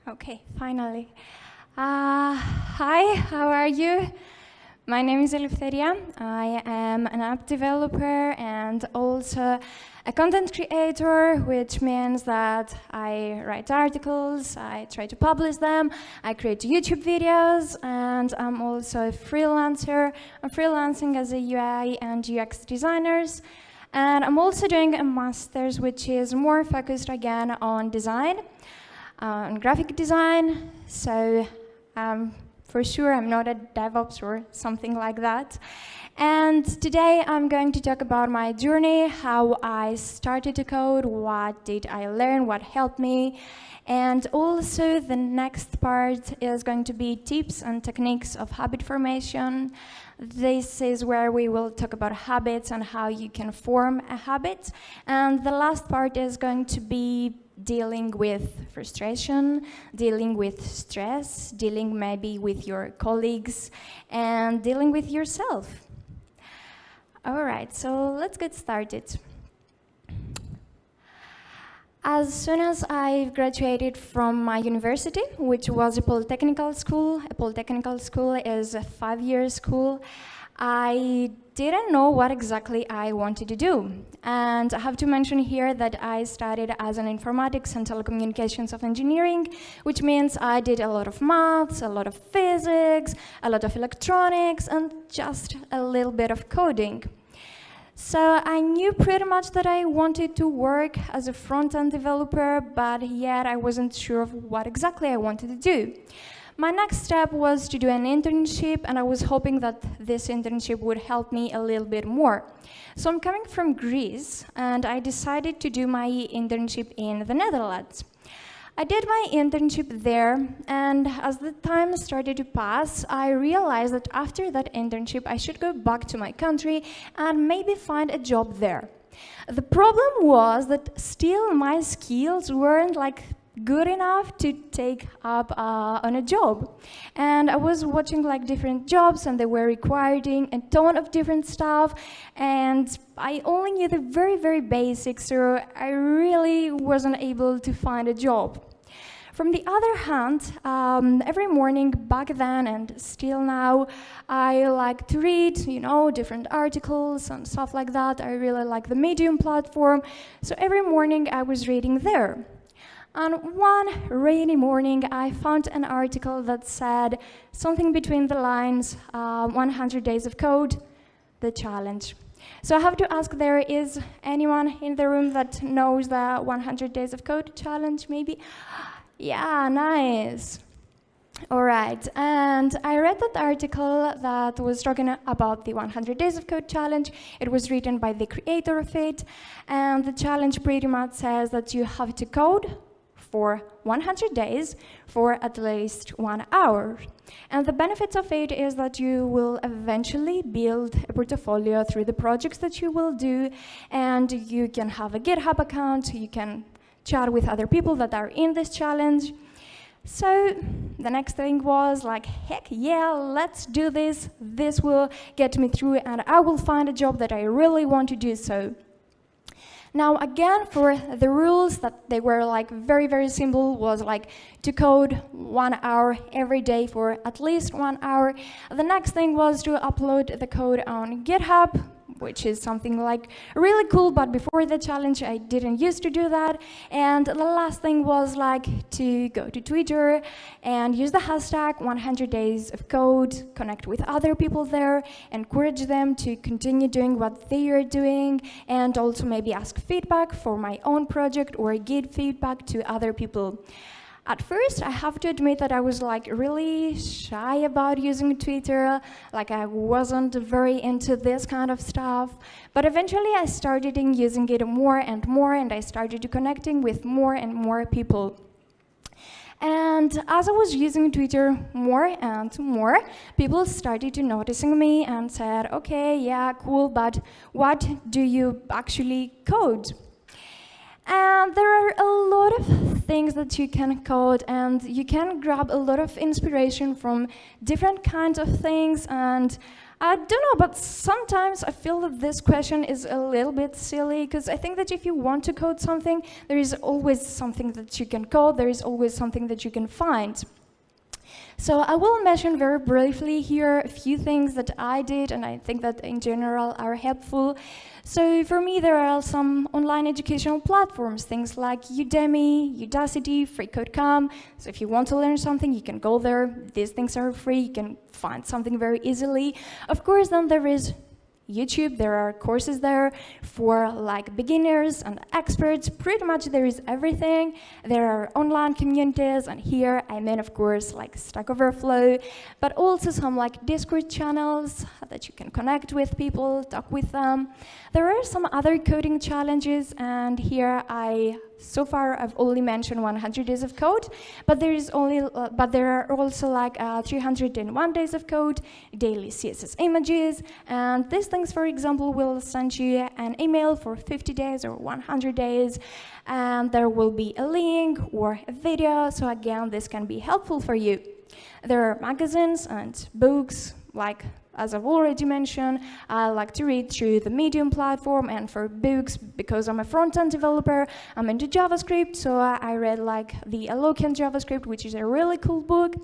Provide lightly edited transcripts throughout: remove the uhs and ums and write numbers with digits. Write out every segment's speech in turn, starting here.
Okay, finally. Hi, how are you? My name is Eleftheria. I am an app developer and also a content creator, which means that I write articles, I try to publish them, I create YouTube videos, and I'm also a freelancer. I'm freelancing as a UI and UX designer. And I'm also doing a master's, which is more focused again on design, on graphic design. So for sure, I'm not a DevOps or something like that. And today I'm going to talk about my journey, how I started to code, what did I learn, what helped me. And also the next part is going to be tips and techniques of habit formation. This is where we will talk about habits and how you can form a habit. And the last part is going to be dealing with frustration, dealing with stress, dealing maybe with your colleagues, and dealing with yourself. All right, so let's get started. As soon as I graduated from my university, which was a polytechnical school is a 5-year school, I didn't know what exactly I wanted to do. And I have to mention here that I studied as an informatics and telecommunications of engineering, which means I did a lot of maths, a lot of physics, a lot of electronics, and just a little bit of coding. So I knew pretty much that I wanted to work as a front-end developer, but yet I wasn't sure of what exactly I wanted to do. My next step was to do an internship, and I was hoping that this internship would help me a little bit more. So I'm coming from Greece, and I decided to do my internship in the Netherlands. I did my internship there, and as the time started to pass, I realized that after that internship, I should go back to my country and maybe find a job there. The problem was that still my skills weren't good enough to take up on a job. And I was watching different jobs, and they were requiring a ton of different stuff, and I only knew the very, very basics, so I really wasn't able to find a job. From the other hand, every morning back then and still now, I like to read, different articles and stuff like that. I really like the Medium platform, so every morning I was reading there. And one rainy morning, I found an article that said something between the lines, 100 days of code, the challenge. So I have to ask, there is anyone in the room that knows the 100 days of code challenge, maybe? Yeah, nice. All right, and I read that article that was talking about the 100 Days of Code challenge. It was written by the creator of it, and the challenge pretty much says that you have to code for 100 days for at least 1 hour. And the benefits of it is that you will eventually build a portfolio through the projects that you will do, and you can have a GitHub account, you can chat with other people that are in this challenge. So the next thing was heck yeah, let's do this. This will get me through, and I will find a job that I really want to do so. Now again, for the rules, that they were very, very simple, was to code 1 hour every day for at least 1 hour. The next thing was to upload the code on GitHub, which is something really cool, but before the challenge I didn't used to do that. And the last thing was to go to Twitter and use the hashtag 100 days of code, connect with other people there, encourage them to continue doing what they are doing, and also maybe ask feedback for my own project or give feedback to other people. At first, I have to admit that I was really shy about using Twitter, I wasn't very into this kind of stuff, but eventually I started using it more and more, and I started connecting with more and more people. And as I was using Twitter more and more, people started noticing me and said, okay, yeah, cool, but what do you actually code? And there are a lot of things that you can code, and you can grab a lot of inspiration from different kinds of things, and I don't know, but sometimes I feel that this question is a little bit silly, because I think that if you want to code something, there is always something that you can code, there is always something that you can find. So I will mention very briefly here a few things that I did, and I think that in general are helpful. So for me, there are some online educational platforms, things like Udemy, Udacity, FreeCodeCamp. So if you want to learn something, you can go there. These things are free. You can find something very easily. Of course, then there is YouTube. There are courses there for like beginners and experts. Pretty much there is everything. There are online communities, and here I mean, of course, like Stack Overflow, but also some like Discord channels that you can connect with people, talk with them. There are some other coding challenges, and here so far I've only mentioned 100 days of code, but there are also like 301 days of code, daily CSS images, and these things, for example, will send you an email for 50 days or 100 days, and there will be a link or a video, so again, this can be helpful for you. There are magazines and books, like as I've already mentioned, I like to read through the Medium platform, and for books, because I'm a front-end developer, I'm into JavaScript, so I read like the Eleftheria JavaScript, which is a really cool book.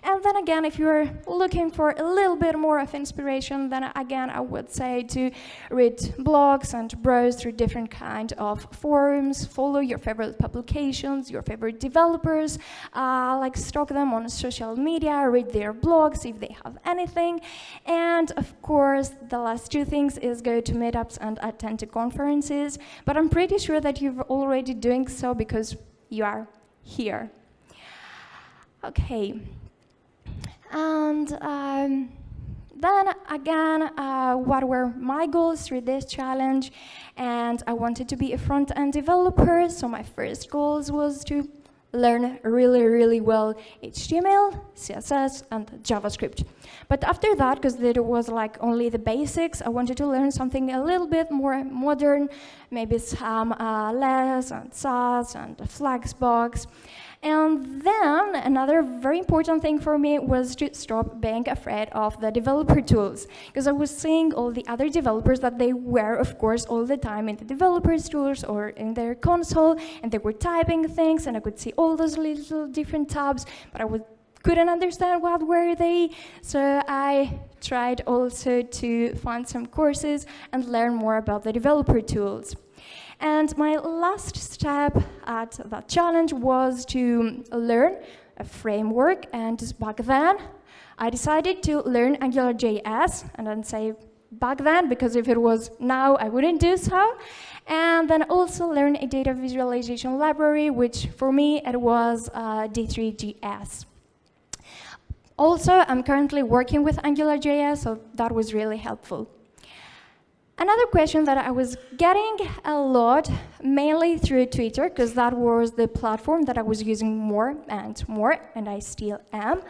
And then again, if you're looking for a little bit more of inspiration, then again, I would say to read blogs and browse through different kind of forums, follow your favorite publications, your favorite developers, like stalk them on social media, read their blogs if they have anything. And of course, the last two things is go to meetups and attend to conferences. But I'm pretty sure that you're already doing so because you are here. Okay. And then again, what were my goals through this challenge? And I wanted to be a front-end developer, so my first goals was to learn really, really well HTML, CSS, and JavaScript. But after that, because it was like only the basics, I wanted to learn something a little bit more modern, maybe some less and SAS and Flexbox. And then another very important thing for me was to stop being afraid of the developer tools, because I was seeing all the other developers that they were, of course, all the time in the developers tools or in their console, and they were typing things, and I could see all those little different tabs, but I couldn't understand what were they. So I tried also to find some courses and learn more about the developer tools. And my last step at that challenge was to learn a framework, and back then I decided to learn AngularJS, and then say back then, because if it was now, I wouldn't do so. And then also learn a data visualization library, which for me, it was D3GS. Also, I'm currently working with AngularJS, so that was really helpful. Another question that I was getting a lot, mainly through Twitter, because that was the platform that I was using more, and I still am.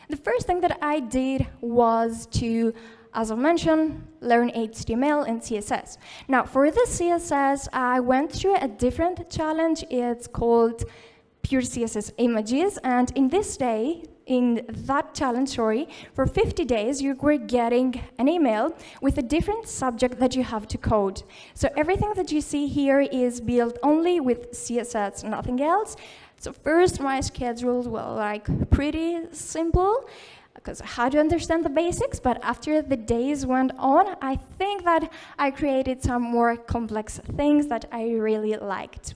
The first thing that I did was to, as I mentioned, learn HTML and CSS. Now, for the CSS, I went through a different challenge. It's called Pure CSS Images, and in that challenge, for 50 days, you were getting an email with a different subject that you have to code. So everything that you see here is built only with CSS, nothing else. So first, my schedules were like pretty simple, because I had to understand the basics, but after the days went on, I think that I created some more complex things that I really liked.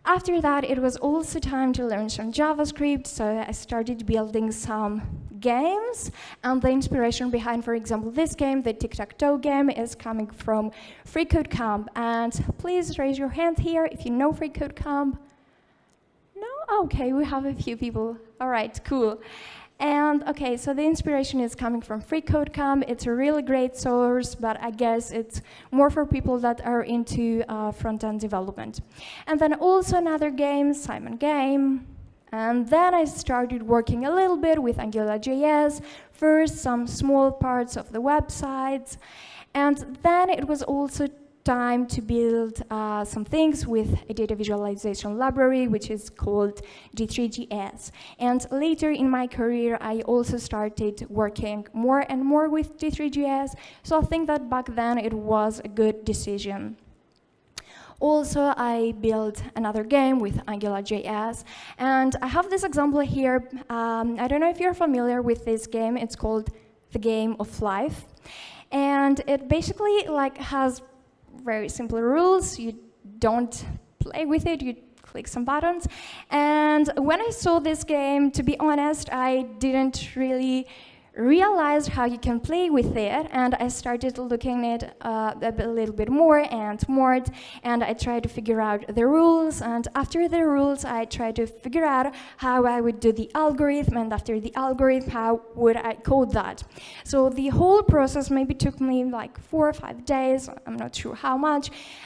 After that, it was also time to learn some JavaScript, so I started building some games, and the inspiration behind, for example, this game, the tic-tac-toe game, is coming from FreeCodeCamp. And please raise your hand here if you know FreeCodeCamp. No? Okay, we have a few people. All right, cool. And okay, so the inspiration is coming from FreeCodeCamp. It's a really great source, but I guess it's more for people that are into front-end development. And then also another game, Simon Game. And then I started working a little bit with AngularJS, first some small parts of the websites. And then it was also time to build some things with a data visualization library, which is called D3GS. And later in my career, I also started working more and more with D3GS. So I think that back then it was a good decision. Also, I built another game with AngularJS, and I have this example here. I don't know if you're familiar with this game. It's called The Game of Life, and it basically has very simple rules. You don't play with it. You click some buttons. And when I saw this game, to be honest, I didn't really realized how you can play with it, and I started looking at it a little bit more, and I tried to figure out the rules, and after the rules I tried to figure out how I would do the algorithm, and after the algorithm how would I code that. So the whole process maybe took me like 4 or 5 days, I'm not sure how much,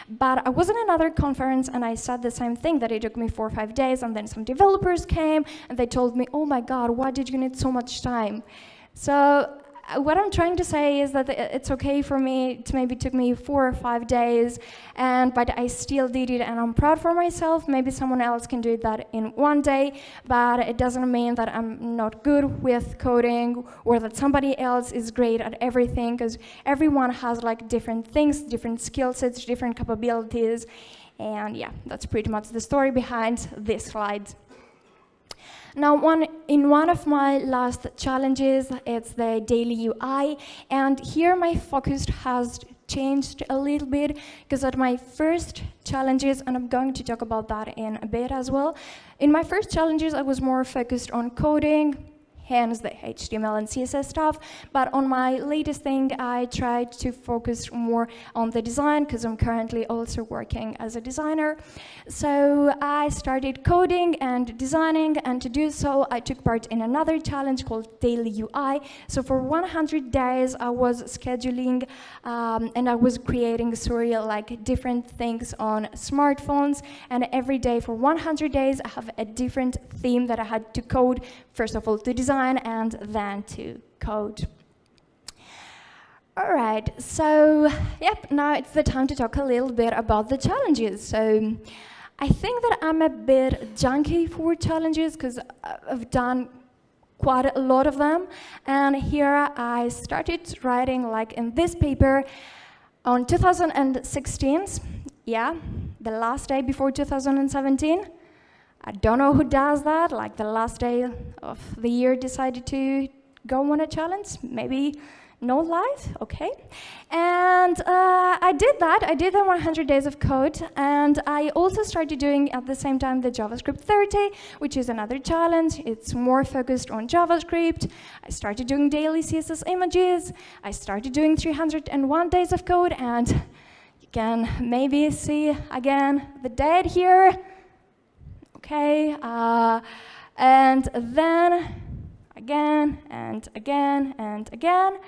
but I was in another conference and I said the same thing, that it took me 4 or 5 days, and then some developers came and they told me, oh my god, why did you need so much time? So what I'm trying to say is that it's okay for me, it maybe took me 4 or 5 days, but I still did it, and I'm proud for myself. Maybe someone else can do that in 1 day, but it doesn't mean that I'm not good with coding or that somebody else is great at everything, because everyone has different things, different skill sets, different capabilities, and yeah, that's pretty much the story behind this slide. Now, in one of my last challenges, it's the daily UI, and here my focus has changed a little bit, because at my first challenges, and I'm going to talk about that in a bit as well, in my first challenges I was more focused on coding, hence the HTML and CSS stuff, but on my latest thing I tried to focus more on the design, because I'm currently also working as a designer. So I started coding and designing, and to do so I took part in another challenge called Daily UI. So for 100 days I was scheduling and I was creating different things on smartphones, and every day for 100 days I have a different theme that I had to code, first of all to design and then to code. All right, so now it's the time to talk a little bit about the challenges. So I think that I'm a bit junky for challenges, because I've done quite a lot of them, and here I started writing in this paper on 2016, the last day before 2017. I don't know who does that, the last day of the year decided to go on a challenge, maybe no life, okay. And I did that, I did the 100 days of code, and I also started doing at the same time the JavaScript 30, which is another challenge. It's more focused on JavaScript. I started doing daily CSS images, I started doing 301 days of code, and you can maybe see again the date here. Okay, and then again and again and again.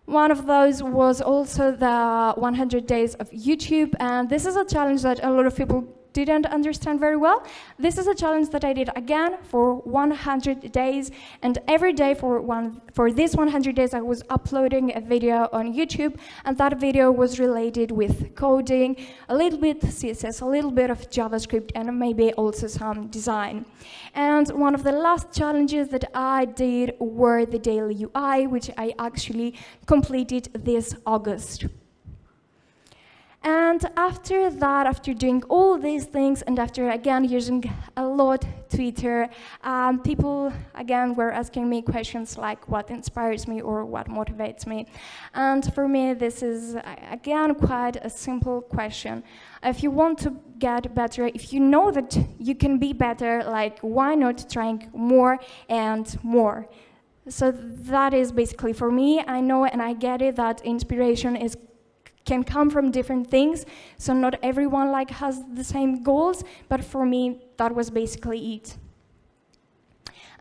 One of those was also the 100 days of YouTube, and this is a challenge that a lot of people didn't understand very well. This is a challenge that I did again for 100 days, and every day for this 100 days I was uploading a video on YouTube, and that video was related with coding, a little bit CSS, a little bit of JavaScript, and maybe also some design. And one of the last challenges that I did were the daily UI, which I actually completed this August. And after that, after doing all these things, and after again using a lot Twitter, people again were asking me questions like what inspires me or what motivates me. And for me, this is again quite a simple question. If you want to get better, if you know that you can be better, why not trying more and more? So that is basically for me. I know and I get it that inspiration can come from different things, so not everyone has the same goals, but for me that was basically it.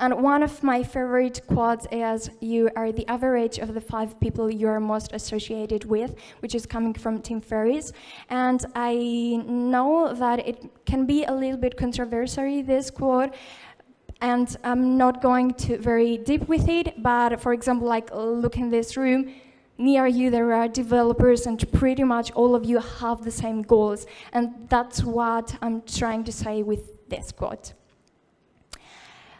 And one of my favorite quotes is, "You are the average of the 5 people you are most associated with," which is coming from Tim Ferriss. And I know that it can be a little bit controversial, this quote, and I'm not going to very deep with it, but for example, look in this room, near you there are developers, and pretty much all of you have the same goals. And that's what I'm trying to say with this quote.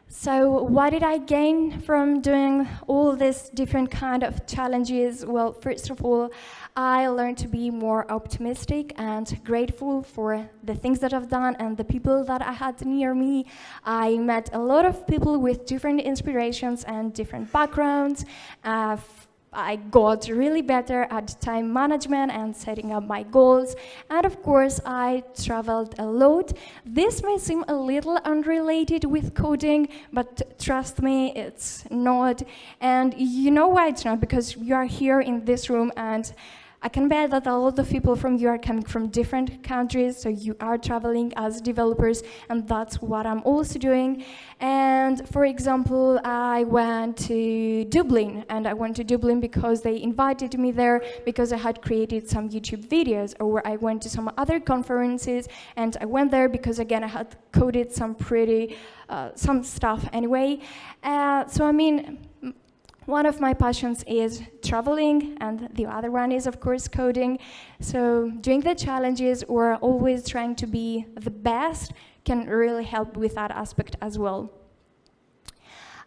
So what did I gain from doing all these different kind of challenges? Well, first of all, I learned to be more optimistic and grateful for the things that I've done and the people that I had near me. I met a lot of people with different inspirations and different backgrounds. I got really better at time management and setting up my goals. And of course, I traveled a lot. This may seem a little unrelated with coding, but trust me, it's not. And you know why it's not? Because you are here in this room, and I can bet that a lot of people from you are coming from different countries, so you are traveling as developers, and that's what I'm also doing. And for example, I went to Dublin, and I went to Dublin because they invited me there because I had created some YouTube videos, or I went to some other conferences, and I went there because, again, I had coded some some stuff anyway. So I mean, one of my passions is traveling, and the other one is, of course, coding. So doing the challenges or always trying to be the best can really help with that aspect as well.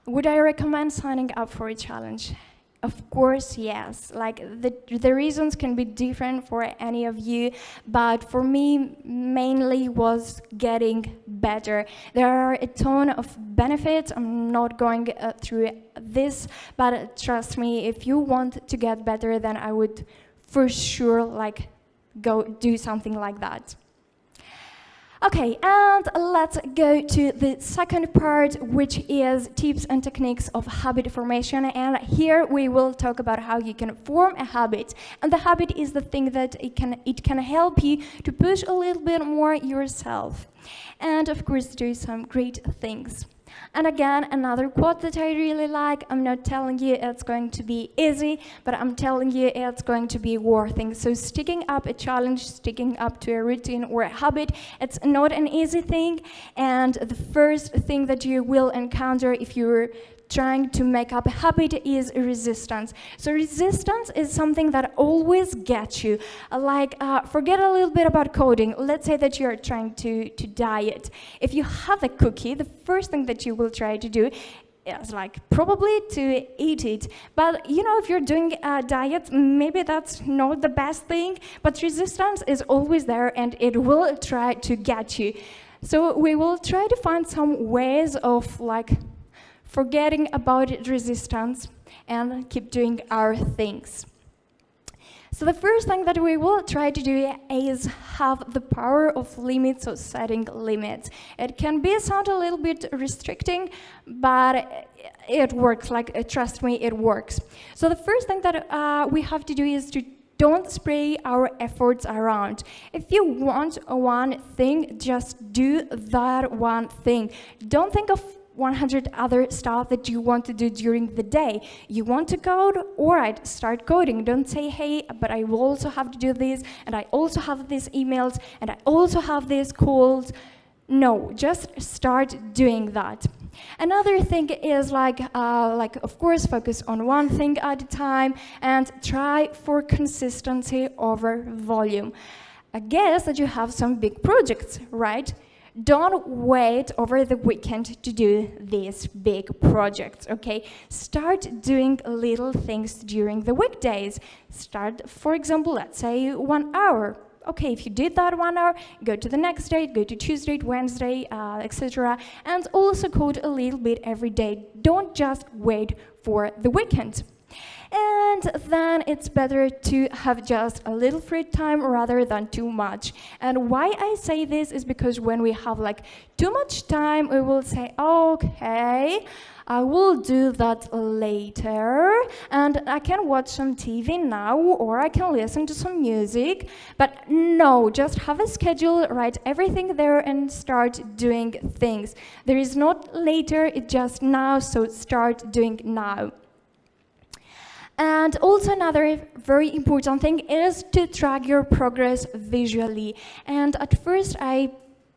Would I recommend signing up for a challenge? Of course, yes. Like the reasons can be different for any of you, but for me, mainly was getting better. There are a ton of benefits. I'm not going through this, but trust me, if you want to get better, then I would for sure go do something like that. Okay, and let's go to the second part, which is tips and techniques of habit formation. And here we will talk about how you can form a habit. And the habit is the thing that it can help you to push a little bit more yourself. And of course, do some great things. And again, another quote that I really like, I'm not telling you it's going to be easy, but I'm telling you it's going to be worth it. So sticking up a challenge, sticking up to a routine or a habit, it's not an easy thing. And the first thing that you will encounter if you're trying to make up a habit is resistance. So resistance is something that always gets you. Forget a little bit about coding. Let's say that you're trying to diet. If you have a cookie, the first thing that you will try to do is probably to eat it. But if you're doing a diet, maybe that's not the best thing, but resistance is always there and it will try to get you. So we will try to find some ways of forgetting about resistance and keep doing our things. So the first thing that we will try to do is have the power of limits, or setting limits. It can sound a little bit restricting, but it works. Trust me, it works. So the first thing that we have to do is to don't spray our efforts around. If you want one thing, just do that one thing. Don't think of 100 other stuff that you want to do during the day. You want to code? All right, start coding. Don't say, hey, but I will also have to do this, and I also have these emails, and I also have these calls. No, just start doing that. Another thing is of course, focus on one thing at a time and try for consistency over volume. I guess that you have some big projects, right? Don't wait over the weekend to do these big projects, okay? Start doing little things during the weekdays. Start, for example, let's say 1 hour. Okay, if you did that 1 hour, go to the next day, go to Tuesday, Wednesday, etc. And also code a little bit every day. Don't just wait for the weekend. And then it's better to have just a little free time rather than too much. And why I say this is because when we have too much time, we will say, okay, I will do that later, and I can watch some TV now, or I can listen to some music. But no, just have a schedule, write everything there, and start doing things. There is not later, it's just now, so start doing now. And also another very important thing is to track your progress visually. And at first I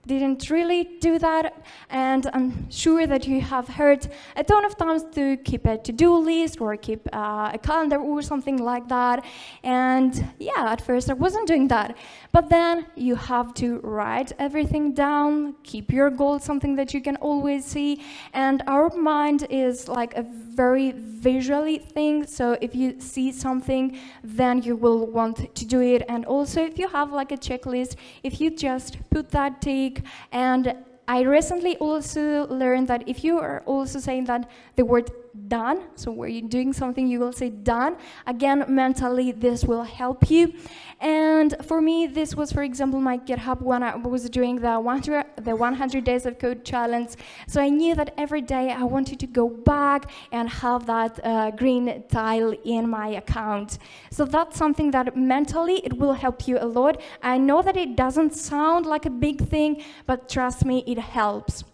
didn't really do that, and I'm sure that you have heard a ton of times to keep a to-do list or keep a calendar or something like that. And yeah, at first I wasn't doing that, but then you have to write everything down, keep your goals, something that you can always see, and our mind is like a very visually thing, so if you see something, then you will want to do it. And also if you have like a checklist, if you just put that tick. And I recently also learned that if you are also saying that the word done, so where you're doing something, you will say done. Again, mentally, this will help you. And for me, this was, for example, my GitHub when I was doing the 100 Days of Code challenge. So I knew that every day I wanted to go back and have that green tile in my account. So that's something that mentally, it will help you a lot. I know that it doesn't sound like a big thing, but trust me, it helps.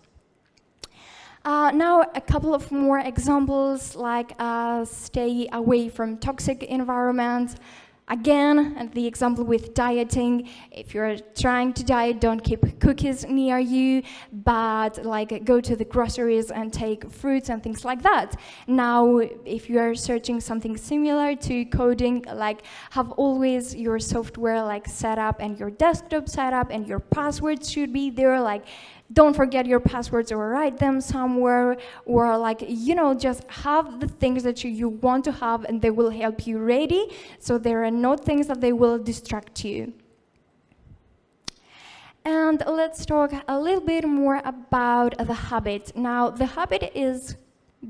Now, a couple of more examples, like stay away from toxic environments. Again, the example with dieting, if you're trying to diet, don't keep cookies near you, but like go to the groceries and take fruits and things like that. Now, if you're searching something similar to coding, like have always your software like set up and your desktop set up and your passwords should be there, like don't forget your passwords or write them somewhere, or like, you know, just have the things that you want to have and they will help you ready, so there are no things that they will distract you. And let's talk a little bit more about the habit. Now, the habit is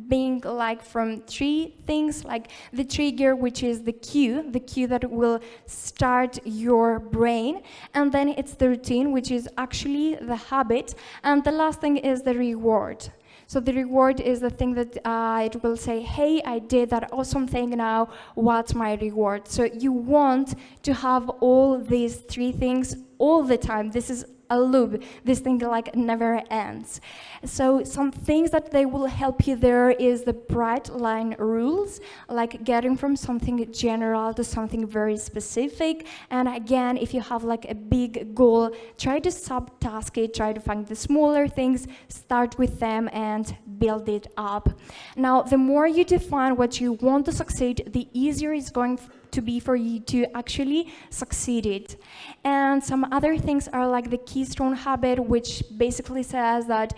being like from three things, like the trigger, which is the cue that will start your brain, and then it's the routine, which is actually the habit, and the last thing is the reward. So the reward is the thing that it will say, hey, I did that awesome thing now, what's my reward? So you want to have all these three things all the time. This is a loop. This thing like never ends. So some things that they will help you there is the bright line rules, like getting from something general to something very specific. And again, if you have like a big goal, try to subtask it, try to find the smaller things, start with them and build it up. Now, the more you define what you want to succeed, the easier it's going to be for you to actually succeed it. And some other things are like the keystone habit, which basically says that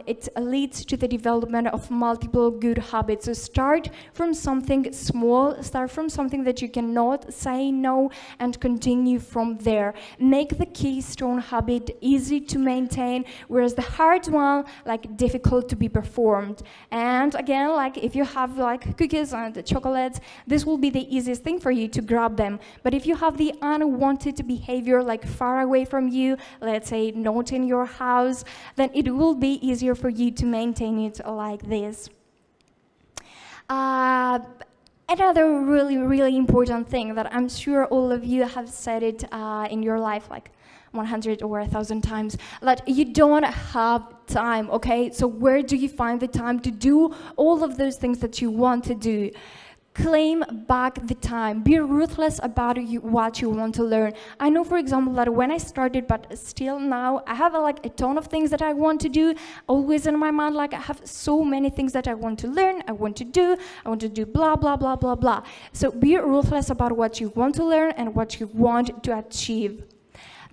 it leads to the development of multiple good habits. So start from something small, start from something that you cannot say no, and continue from there. Make the keystone habit easy to maintain, whereas the hard one, like difficult to be performed. And again, like if you have like cookies and chocolates, this will be the easiest thing for you to grab them. But if you have the unwanted behavior like far away from you, let's say not in your house, then it will be easier for you to maintain it like this. Another really important thing that I'm sure all of you have said it in your life like 100 or 1,000 times, that you don't have time, okay? So where do you find the time to do all of those things that you want to do? Claim back the time. Be ruthless about what you want to learn. I know, for example, that when I started, but still now, I have like a ton of things that I want to do, always in my mind, like I have so many things that I want to learn, I want to do blah, blah, blah, blah, blah. So be ruthless about what you want to learn and what you want to achieve.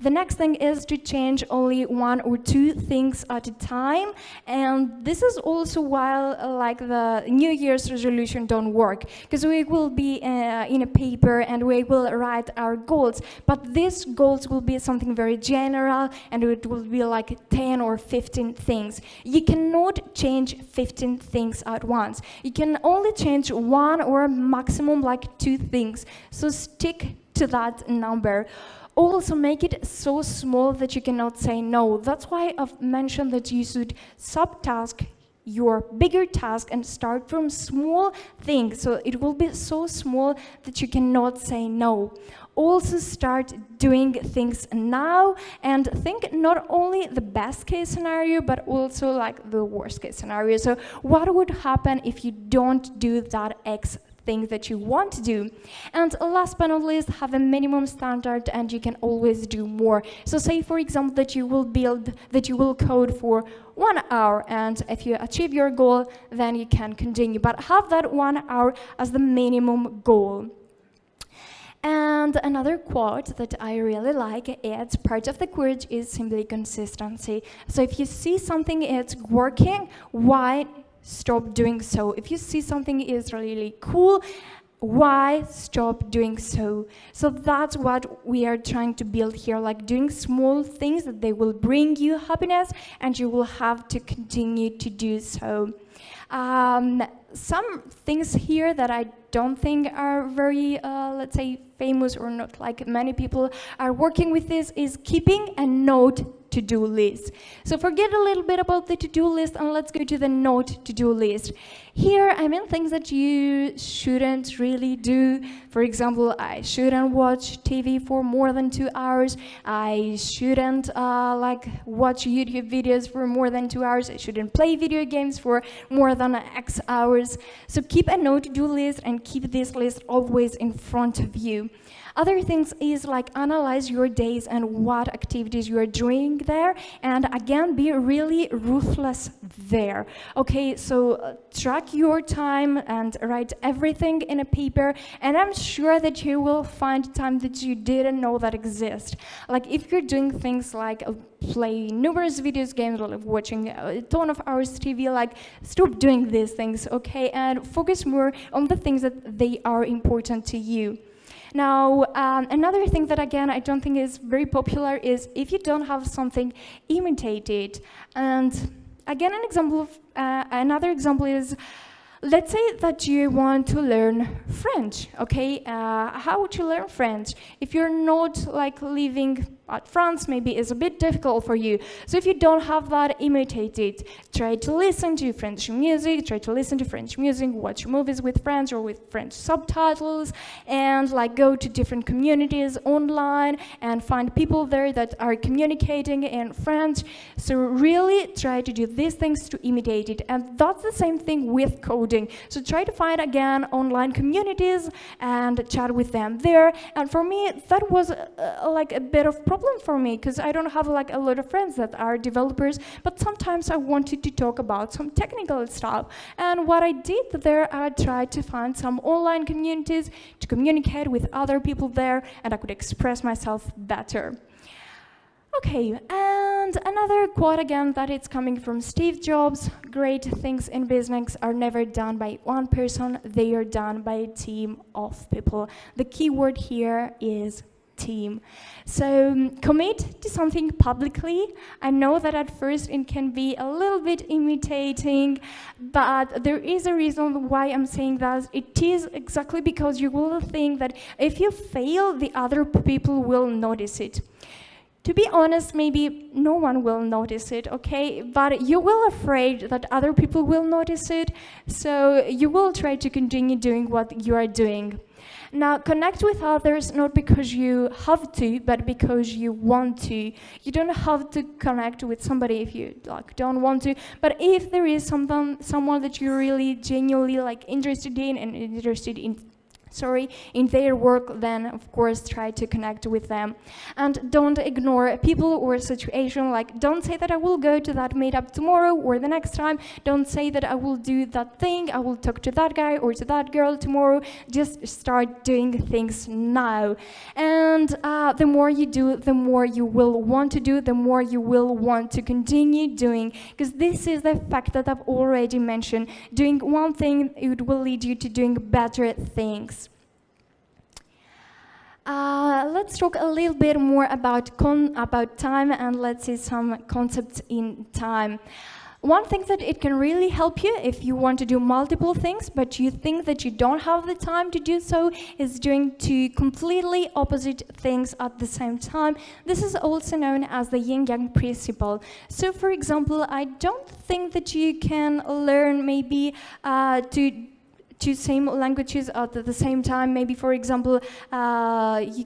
The next thing is to change only 1 or 2 things at a time, and this is also why like the New Year's resolution don't work, because we will be in a paper and we will write our goals, but these goals will be something very general and it will be like 10 or 15 things. You cannot change 15 things at once. You can only change 1 or maximum like 2 things, so stick to that number. Also make it so small that you cannot say no. That's why I've mentioned that you should subtask your bigger task and start from small things. So it will be so small that you cannot say no. Also start doing things now and think not only the best case scenario, but also like the worst case scenario. So what would happen if you don't do that X things that you want to do. And last but not least, have a minimum standard and you can always do more. So say, for example, that you will code for 1 hour, and if you achieve your goal, then you can continue. But have that 1 hour as the minimum goal. And another quote that I really like is, part of the courage is simply consistency. So if you see something is working, why stop doing so? If you see something is really cool, why stop doing so? So that's what we are trying to build here, like doing small things that they will bring you happiness and you will have to continue to do so. Some things here that I don't think are very, let's say, famous or not like many people are working with this is keeping a note to-do list. So forget a little bit about the to-do list and let's go to the note to-do list. Here, I mean things that you shouldn't really do. For example, I shouldn't watch TV for more than 2 hours. I shouldn't watch YouTube videos for more than 2 hours. I shouldn't play video games for more than X hours. So keep a note to-do list and keep this list always in front of you. Other things is like analyze your days and what activities you are doing there, and again, be really ruthless there. Okay, so track your time and write everything in a paper, and I'm sure that you will find time that you didn't know that exist. Like if you're doing things like play numerous video games, like watching a ton of hours TV, like stop doing these things, okay, and focus more on the things that they are important to you. Now, another thing that, again, I don't think is very popular is if you don't have something, imitate it. And again, another example is, let's say that you want to learn French, okay? How would you learn French? If you're not like living at France, maybe it's a bit difficult for you. So if you don't have that, imitate it. Try to listen to French music, watch movies with French or with French subtitles, and like go to different communities online and find people there that are communicating in French. So really try to do these things to imitate it. And that's the same thing with coding. So try to find, again, online communities and chat with them there. And for me, that was like a bit of problem for me because I don't have like a lot of friends that are developers, but sometimes I wanted to talk about some technical stuff. And what I did there, I tried to find some online communities to communicate with other people there, and I could express myself better. Okay, and another quote again that it's coming from Steve Jobs: great things in business are never done by one person, they are done by a team of people. The key word here is team. So commit to something publicly. I know that at first it can be a little bit imitating, but there is a reason why I'm saying that. It is exactly because you will think that if you fail, the other people will notice it. To be honest, maybe no one will notice it, okay? But you will afraid that other people will notice it, so you will try to continue doing what you are doing. Now, connect with others not because you have to, but because you want to. You don't have to connect with somebody if you don't want to, but if there is someone that you're really genuinely interested in and in their work, then of course try to connect with them. And don't ignore people or situation. Like, don't say that I will go to that meetup tomorrow or the next time. Don't say that I will do that thing, I will talk to that guy or to that girl tomorrow. Just start doing things now. And the more you do, the more you will want to do, the more you will want to continue doing. Because this is the fact that I've already mentioned. Doing one thing, it will lead you to doing better things. Let's talk a little bit more about time, and let's see some concepts in time. One thing that it can really help you if you want to do multiple things, but you think that you don't have the time to do so, is doing two completely opposite things at the same time. This is also known as the yin-yang principle. So, for example, I don't think that you can learn maybe two same languages at the same time. Maybe, for example, you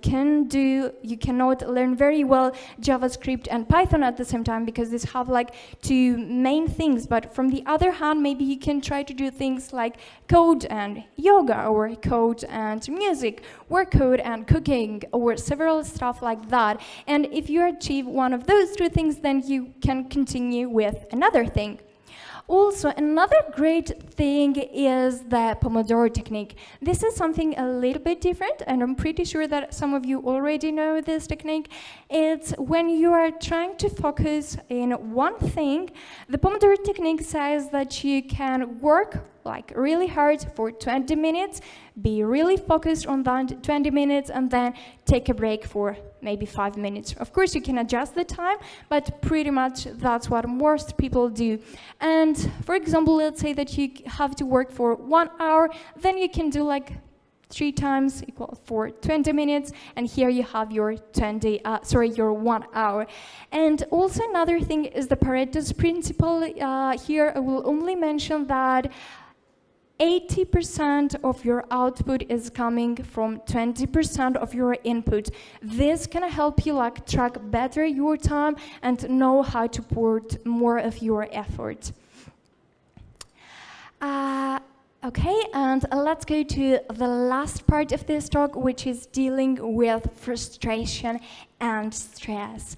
cannot learn very well JavaScript and Python at the same time because these have like two main things. But from the other hand, maybe you can try to do things like code and yoga, or code and music, or code and cooking, or several stuff like that. And if you achieve one of those two things, then you can continue with another thing. Also, another great thing is the Pomodoro technique. This is something a little bit different, and I'm pretty sure that some of you already know this technique. It's when you are trying to focus in one thing. The Pomodoro technique says that you can work like really hard for 20 minutes, be really focused on that 20 minutes, and then take a break for maybe 5 minutes. Of course, you can adjust the time, but pretty much that's what most people do. And for example, let's say that you have to work for 1 hour, then you can do like 3 times equal for 20 minutes, and here you have your your 1 hour. And also another thing is the Pareto's principle. Here I will only mention that 80% of your output is coming from 20% of your input. This can help you like track better your time and know how to put more of your effort. Okay, and let's go to the last part of this talk, which is dealing with frustration and stress.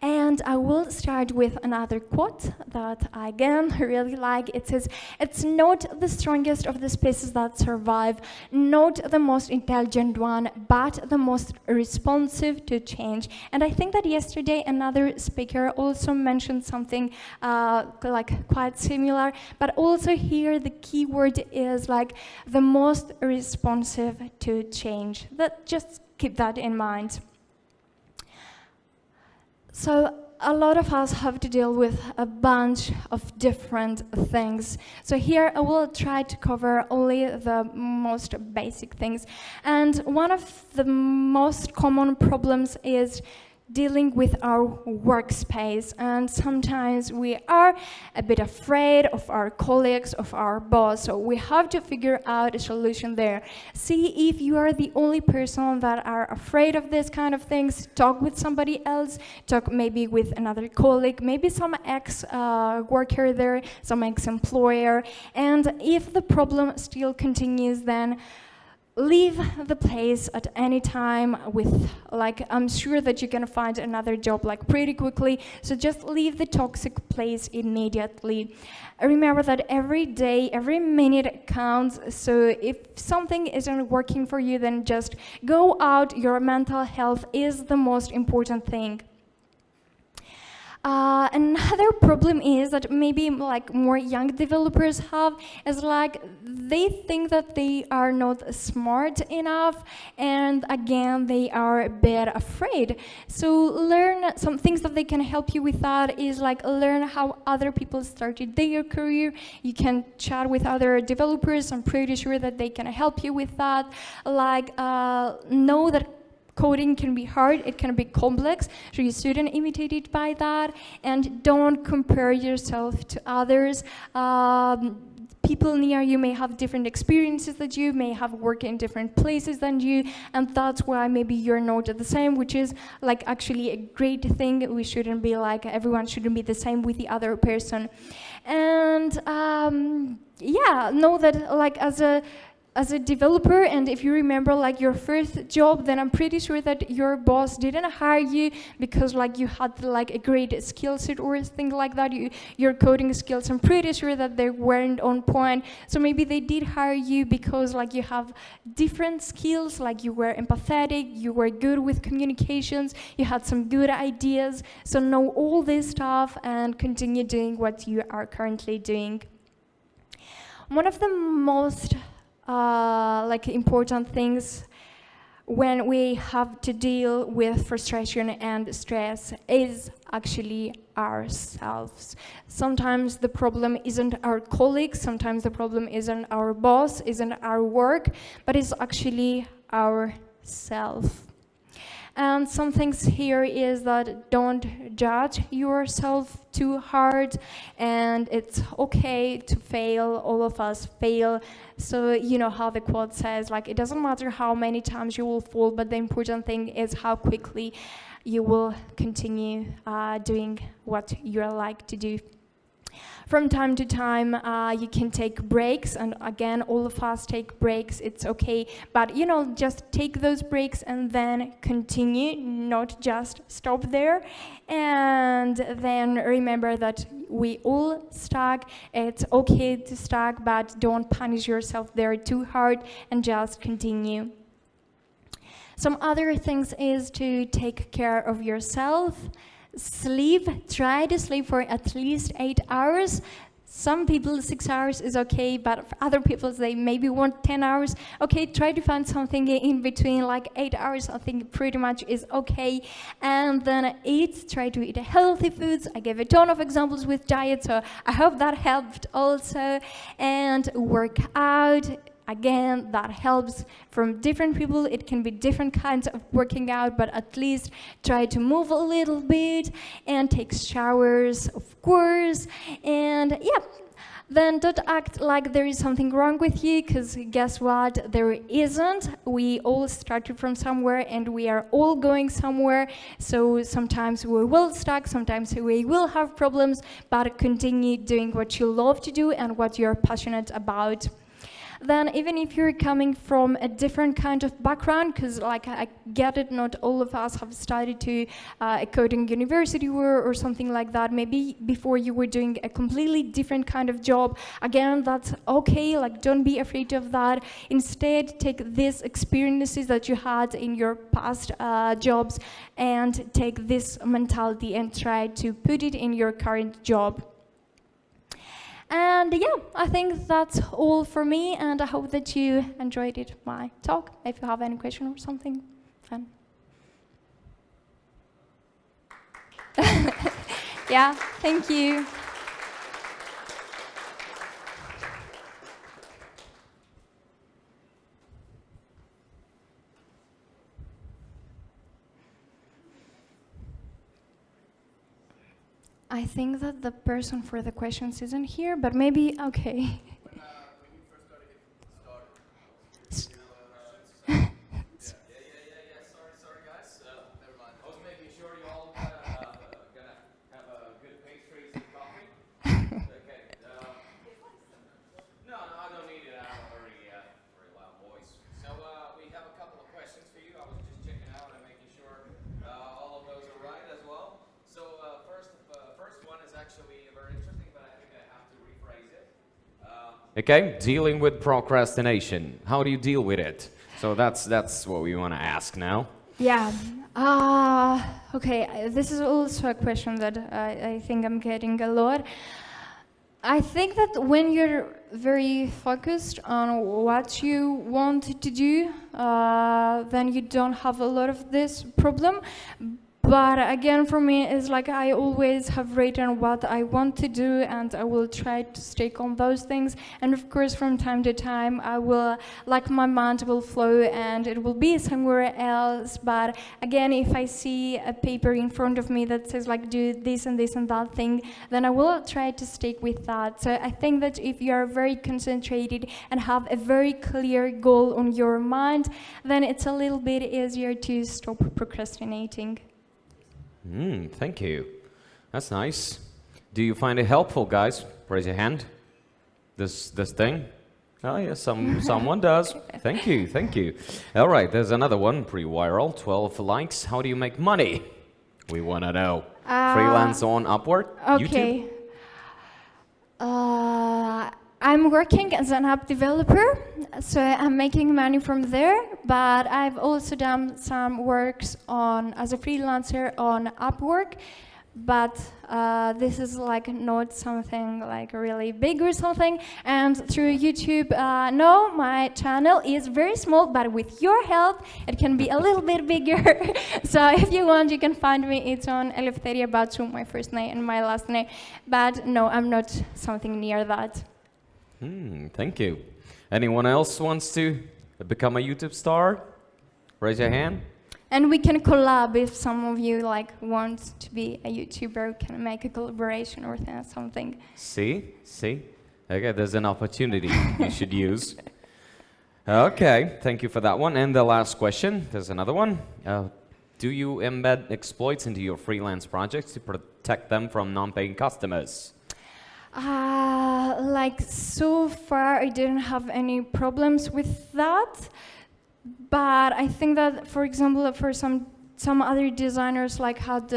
And I will start with another quote that I again really like. It says, "It's not the strongest of the species that survive, not the most intelligent one, but the most responsive to change." And I think that yesterday another speaker also mentioned something like quite similar, but also here the key word is like the most responsive to change. Just keep that in mind. So a lot of us have to deal with a bunch of different things. So here I will try to cover only the most basic things. And one of the most common problems is dealing with our workspace, and sometimes we are a bit afraid of our colleagues, of our boss, so we have to figure out a solution there. See if you are the only person that are afraid of this kind of things. Talk with somebody else, talk maybe with another colleague, maybe some ex-worker there, some ex-employer, and if the problem still continues, then leave the place at any time with, like, I'm sure that you're gonna find another job like pretty quickly, so just leave the toxic place immediately. Remember that every day, every minute counts, so if something isn't working for you, then just go out. Your mental health is the most important thing. Another problem is that maybe like more young developers have is like they think that they are not smart enough, and again they are a bit afraid. So learn some things that they can help you with. That is like learn how other people started their career. You can chat with other developers. I'm pretty sure that they can help you with that. Like know that coding can be hard, it can be complex, so you shouldn't imitate it by that, and don't compare yourself to others. People near you may have different experiences than you, may have worked in different places than you, and that's why maybe you're not the same, which is like actually a great thing. We shouldn't be like, everyone shouldn't be the same with the other person. And yeah, know that like as a developer, and if you remember like your first job, then I'm pretty sure that your boss didn't hire you because like you had like a great skill set or thing like that. Your coding skills, I'm pretty sure that they weren't on point. So maybe they did hire you because like you have different skills, like you were empathetic, you were good with communications, you had some good ideas. So know all this stuff and continue doing what you are currently doing. One of the most like important things when we have to deal with frustration and stress is actually ourselves. Sometimes the problem isn't our colleagues, sometimes the problem isn't our boss, isn't our work, but it's actually ourself. And some things here is that don't judge yourself too hard, and it's okay to fail. All of us fail. So you know how the quote says, like, it doesn't matter how many times you will fall, but the important thing is how quickly you will continue doing what you like to do. From time to time, you can take breaks, and again, all of us take breaks, it's okay. But, you know, just take those breaks and then continue, not just stop there. And then remember that we all stuck. It's okay to stuck, but don't punish yourself there too hard and just continue. Some other things is to take care of yourself. Sleep, try to sleep for at least 8 hours. Some people 6 hours is okay, but for other people they maybe want 10 hours. Okay, try to find something in between, like 8 hours I think pretty much is okay. And then try to eat healthy foods. I gave a ton of examples with diet, so I hope that helped also. And work out. Again, that helps from different people. It can be different kinds of working out, but at least try to move a little bit and take showers, of course. And yeah, then don't act like there is something wrong with you, because guess what? There isn't. We all started from somewhere and we are all going somewhere. So sometimes we will stuck, sometimes we will have problems, but continue doing what you love to do and what you're passionate about. Then even if you're coming from a different kind of background, because like I get it, not all of us have studied to a coding university or something like that. Maybe before you were doing a completely different kind of job. Again, that's okay, like don't be afraid of that. Instead, take these experiences that you had in your past jobs and take this mentality and try to put it in your current job. And yeah, I think that's all for me, and I hope that you enjoyed it, my talk. If you have any question or something, then. Yeah, thank you. I think that the person for the questions isn't here, but maybe, okay. When you first started getting started, sorry guys. Never mind. I was making sure you all gonna have a good pastries and coffee. Okay. No, I don't need it. I have a very loud voice. So we have a couple of questions for you. I was just checking out and making sure all of those are right as well. So first one is actually very interesting, but I think I have to rephrase it. Okay, dealing with procrastination. How do you deal with it? So that's what we want to ask now. Yeah. Okay, this is also a question that I think I'm getting a lot. I think that when you're very focused on what you want to do, then you don't have a lot of this problem. But again, for me, it's like I always have written what I want to do, and I will try to stick on those things. And of course, from time to time, I will, like my mind will flow and it will be somewhere else. But again, if I see a paper in front of me that says like do this and this and that thing, then I will try to stick with that. So I think that if you are very concentrated and have a very clear goal on your mind, then it's a little bit easier to stop procrastinating. Thank you. That's nice. Do you find it helpful, guys? Raise your hand. This thing? Oh, yeah, someone does. Thank you. All right, there's another one, pretty viral, 12 likes. How do you make money? We want to know. Freelance on Upwork? Okay. YouTube? I'm working as an app developer, so I'm making money from there, but I've also done some works as a freelancer on Upwork, but this is like not something like really big or something. And through YouTube, no, my channel is very small, but with your help, it can be a little bit bigger. So if you want, you can find me. It's on Eleftheria Batsou, my first name and my last name. But no, I'm not something near that. Thank you. Anyone else wants to become a YouTube star? Raise your hand. And we can collab if some of you like want to be a YouTuber, we can make a collaboration or something. See? Okay, there's an opportunity you should use. Okay, thank you for that one. And the last question, there's another one. Do you embed exploits into your freelance projects to protect them from non-paying customers? Like so far, I didn't have any problems with that. But I think that, for example, for some other designers like had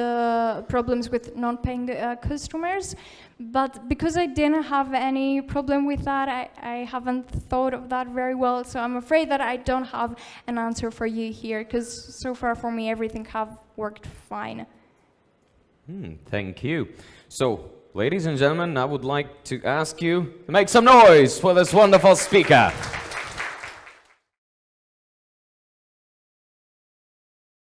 problems with non-paying customers. But because I didn't have any problem with that, I haven't thought of that very well. So I'm afraid that I don't have an answer for you here, because so far for me everything have worked fine. Thank you. So, ladies and gentlemen, I would like to ask you to make some noise for this wonderful speaker.